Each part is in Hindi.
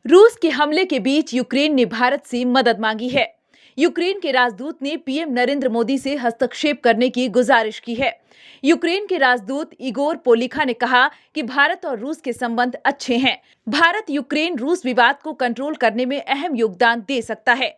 रूस के हमले के बीच यूक्रेन ने भारत से मदद मांगी है। यूक्रेन के राजदूत ने पीएम नरेंद्र मोदी से हस्तक्षेप करने की गुजारिश की है। यूक्रेन के राजदूत इगोर पोलिखा ने कहा कि भारत और रूस के संबंध अच्छे हैं। भारत यूक्रेन रूस विवाद को कंट्रोल करने में अहम योगदान दे सकता है।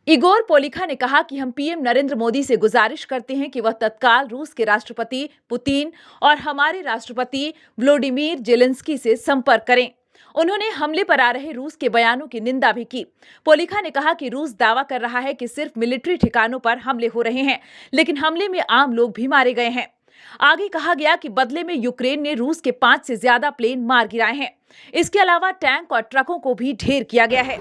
इगोर पोलिखा ने कहा कि हम पीएम नरेंद्र मोदी से गुजारिश करते हैं कि वह तत्काल रूस के राष्ट्रपति पुतिन और हमारे राष्ट्रपति व्लादिमीर जेलेंस्की से संपर्क करें। उन्होंने हमले पर आ रहे रूस के बयानों की निंदा भी की। पोलिखा ने कहा कि रूस दावा कर रहा है कि सिर्फ मिलिट्री ठिकानों पर हमले हो रहे हैं, लेकिन हमले में आम लोग भी मारे गए हैं। आगे कहा गया कि बदले में यूक्रेन ने रूस के 5 से ज्यादा प्लेन मार गिराए हैं। इसके अलावा टैंक और ट्रकों को भी ढेर किया गया है।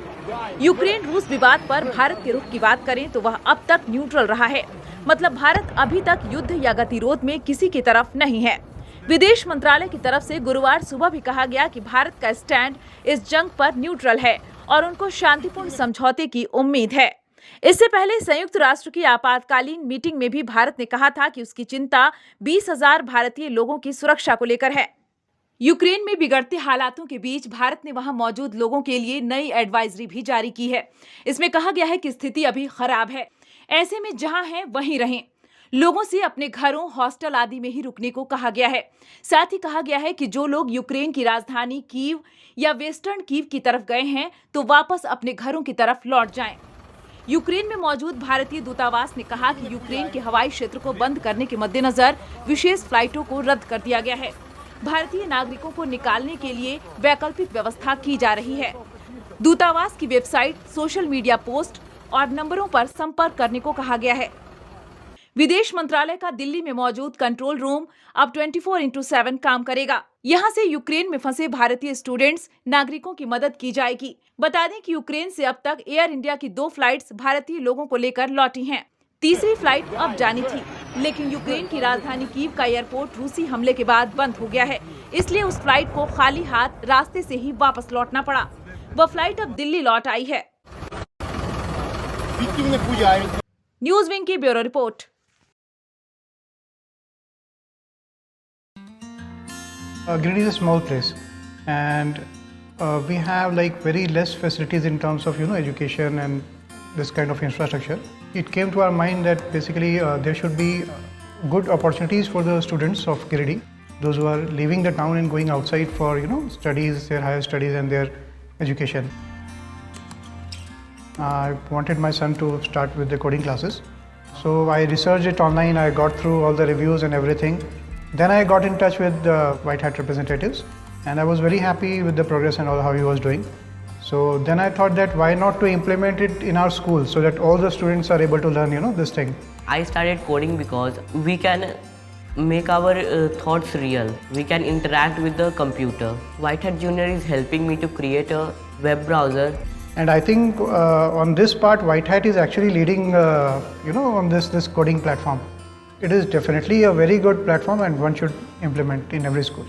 यूक्रेन रूस विवाद पर भारत के रुख की बात करें तो वह अब तक न्यूट्रल रहा है। मतलब भारत अभी तक युद्ध या गतिरोध में किसी की तरफ नहीं है। विदेश मंत्रालय की तरफ से गुरुवार सुबह भी कहा गया कि भारत का स्टैंड इस जंग पर न्यूट्रल है और उनको शांतिपूर्ण समझौते की उम्मीद है। इससे पहले संयुक्त राष्ट्र की आपातकालीन मीटिंग में भी भारत ने कहा था कि उसकी चिंता 20,000 भारतीय लोगों की सुरक्षा को लेकर है। यूक्रेन में बिगड़ते हालातों के बीच भारत ने वहां मौजूद लोगों के लिए नई एडवाइजरी भी जारी की है। इसमें कहा गया है कि स्थिति अभी खराब है, ऐसे में जहां हैं वहीं रहें। लोगों से अपने घरों, हॉस्टल आदि में ही रुकने को कहा गया है। साथ ही कहा गया है कि जो लोग यूक्रेन की राजधानी कीव या वेस्टर्न कीव की तरफ गए हैं तो वापस अपने घरों की तरफ लौट जाएं। यूक्रेन में मौजूद भारतीय दूतावास ने कहा कि यूक्रेन के हवाई क्षेत्र को बंद करने के मद्देनजर विशेष फ्लाइटों को रद्द कर दिया गया है। भारतीय नागरिकों को निकालने के लिए वैकल्पिक व्यवस्था की जा रही है। दूतावास की वेबसाइट, सोशल मीडिया पोस्ट और नंबरों पर संपर्क करने को कहा गया है। विदेश मंत्रालय का दिल्ली में मौजूद कंट्रोल रूम अब 24/7 काम करेगा। यहां से यूक्रेन में फंसे भारतीय स्टूडेंट्स, नागरिकों की मदद की जाएगी। बता दें कि यूक्रेन से अब तक एयर इंडिया की 2 फ्लाइट्स भारतीय लोगों को लेकर लौटी हैं। तीसरी फ्लाइट अब जानी थी, लेकिन यूक्रेन की राजधानी कीव का एयरपोर्ट रूसी हमले के बाद बंद हो गया है। इसलिए उस फ्लाइट को खाली हाथ रास्ते से ही वापस लौटना पड़ा। वह फ्लाइट अब दिल्ली लौट आई है। न्यूज विंग की bureau report. Giridih is a small place, and we have like very less facilities in terms of education and this kind of infrastructure. It came to our mind that basically there should be good opportunities for the students of Giridih, those who are leaving the town and going outside for studies, their higher studies and their education. I wanted my son to start with the coding classes, so I researched it online. I got through all the reviews and everything. Then I got in touch with the White Hat representatives, and I was very happy with the progress and all how he was doing. So then I thought that why not to implement it in our school so that all the students are able to learn this thing. I started coding because we can make our thoughts real. We can interact with the computer. White Hat Junior is helping me to create a web browser. And I think on this part, White Hat is actually leading, on this coding platform. It is definitely a very good platform and one should implement in every school.